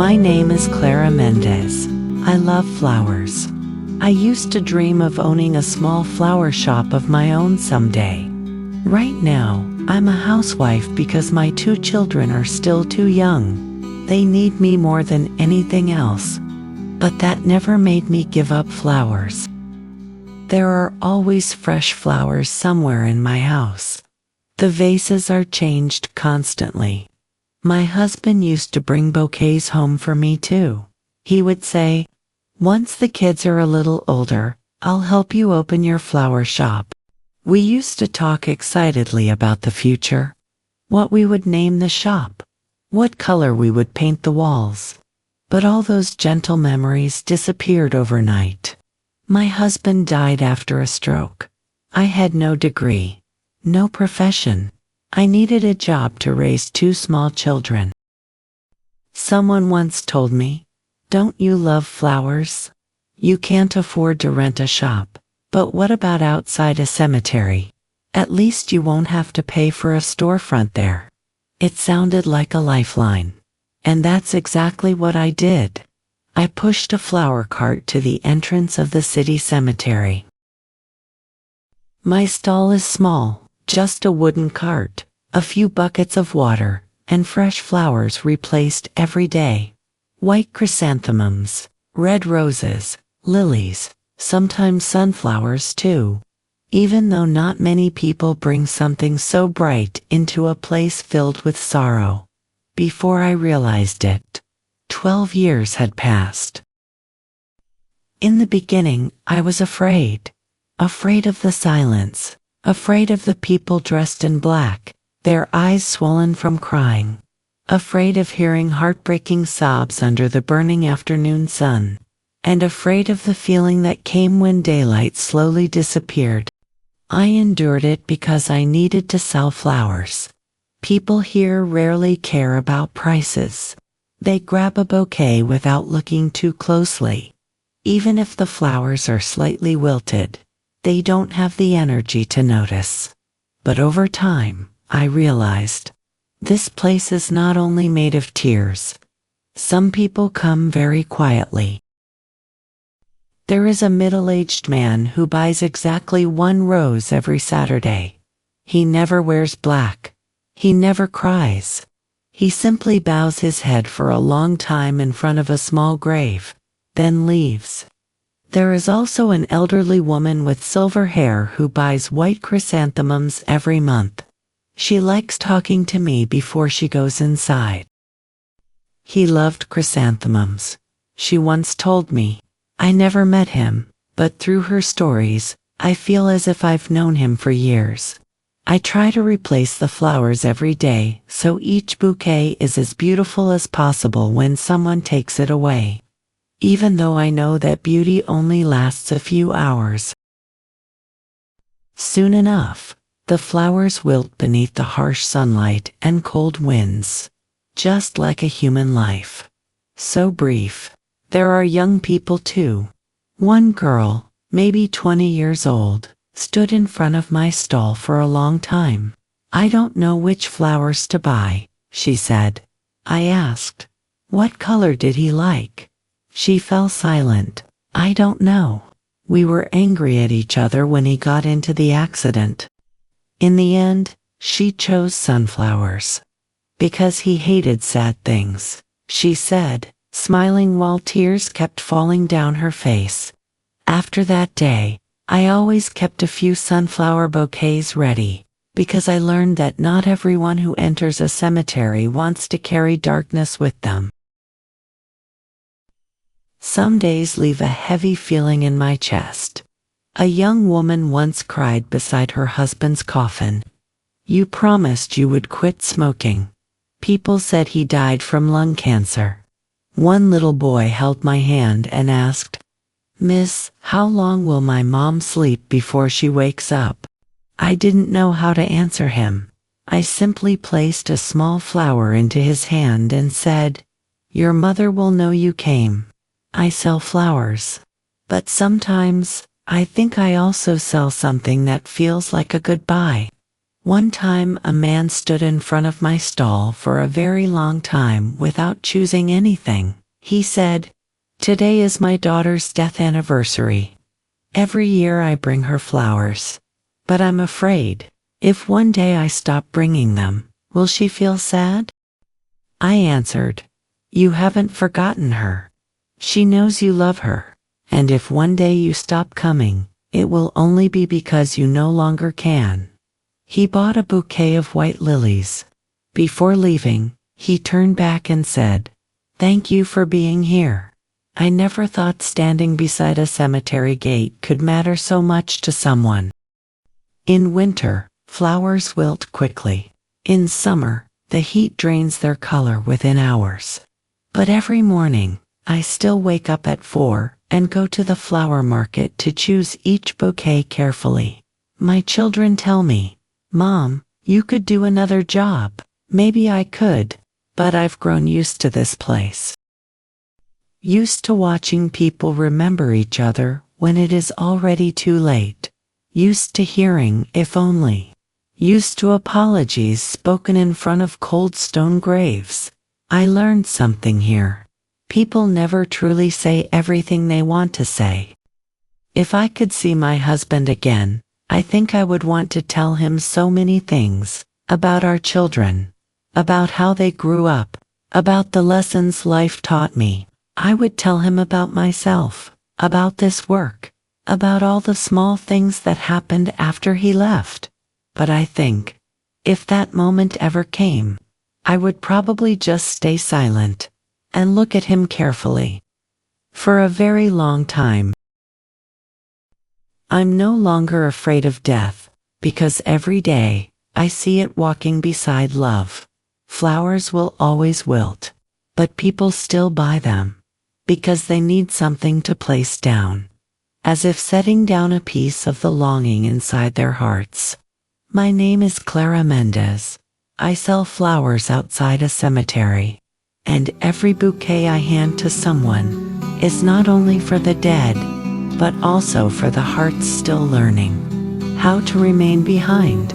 My name is Clara Mendes. I love flowers. I used to dream of owning a small flower shop of my own someday. Right now, I'm a housewife because my 2 children are still too young. They need me more than anything else. But that never made me give up flowers. There are always fresh flowers somewhere in my house. The vases are changed constantly. My husband used to bring bouquets home for me too. He would say, "Once the kids are a little older, I'll help you open your flower shop." We used to talk excitedly about the future, what we would name the shop, what color we would paint the walls. But all those gentle memories disappeared overnight. My husband died after a stroke. I had no degree, no profession. I needed a job to raise 2 small children. Someone once told me, "Don't you love flowers? You can't afford to rent a shop, but what about outside a cemetery? At least you won't have to pay for a storefront there." It sounded like a lifeline. And that's exactly what I did. I pushed a flower cart to the entrance of the city cemetery. My stall is small, just a wooden cart, a few buckets of water, and fresh flowers replaced every day. White chrysanthemums, red roses, lilies, sometimes sunflowers too. Even though not many people bring something so bright into a place filled with sorrow. Before I realized it, 12 years had passed. In the beginning, I was afraid of the silence, afraid of the people dressed in black, their eyes swollen from crying, afraid of hearing heartbreaking sobs under the burning afternoon sun, and afraid of the feeling that came when daylight slowly disappeared. I endured it because I needed to sell flowers. People here rarely care about prices. They grab a bouquet without looking too closely. Even if the flowers are slightly wilted, they don't have the energy to notice. But over time, I realized, this place is not only made of tears. Some people come very quietly. There is a middle-aged man who buys exactly 1 rose every Saturday. He never wears black. He never cries. He simply bows his head for a long time in front of a small grave, then leaves. There is also an elderly woman with silver hair who buys white chrysanthemums every month. She likes talking to me before she goes inside. He loved chrysanthemums. She once told me. I never met him, but through her stories, I feel as if I've known him for years. I try to replace the flowers every day so each bouquet is as beautiful as possible when someone takes it away. Even though I know that beauty only lasts a few hours. Soon enough, the flowers wilt beneath the harsh sunlight and cold winds, just like a human life. So brief. There are young people too. One girl, maybe 20 years old, stood in front of my stall for a long time. "I don't know which flowers to buy," she said. I asked, "What color did he like?" She fell silent. "I don't know. We were angry at each other when he got into the accident." In the end, she chose sunflowers. "Because he hated sad things," she said, smiling while tears kept falling down her face. After that day, I always kept a few sunflower bouquets ready, because I learned that not everyone who enters a cemetery wants to carry darkness with them. Some days leave a heavy feeling in my chest. A young woman once cried beside her husband's coffin. "You promised you would quit smoking." People said he died from lung cancer. One little boy held my hand and asked, "Miss, how long will my mom sleep before she wakes up?" I didn't know how to answer him. I simply placed a small flower into his hand and said, "Your mother will know you came." I sell flowers. But sometimes, I think I also sell something that feels like a goodbye. One time a man stood in front of my stall for a very long time without choosing anything. He said, "Today is my daughter's death anniversary. Every year I bring her flowers. But I'm afraid, if one day I stop bringing them, will she feel sad?" I answered, "You haven't forgotten her. She knows you love her, and if one day you stop coming, it will only be because you no longer can." He bought a bouquet of white lilies. Before leaving, he turned back and said, "Thank you for being here. I never thought standing beside a cemetery gate could matter so much to someone." In winter, flowers wilt quickly. In summer, the heat drains their color within hours. But every morning, I still wake up at 4 and go to the flower market to choose each bouquet carefully. My children tell me, "Mom, you could do another job." Maybe I could, but I've grown used to this place. Used to watching people remember each other when it is already too late. Used to hearing "if only." Used to apologies spoken in front of cold stone graves. I learned something here. People never truly say everything they want to say. If I could see my husband again, I think I would want to tell him so many things about our children, about how they grew up, about the lessons life taught me. I would tell him about myself, about this work, about all the small things that happened after he left. But I think, if that moment ever came, I would probably just stay silent and look at him carefully. For a very long time, I'm no longer afraid of death, because every day, I see it walking beside love. Flowers will always wilt, but people still buy them, because they need something to place down, as if setting down a piece of the longing inside their hearts. My name is Clara Mendes. I sell flowers outside a cemetery, and every bouquet I hand to someone is not only for the dead, but also for the hearts still learning how to remain behind.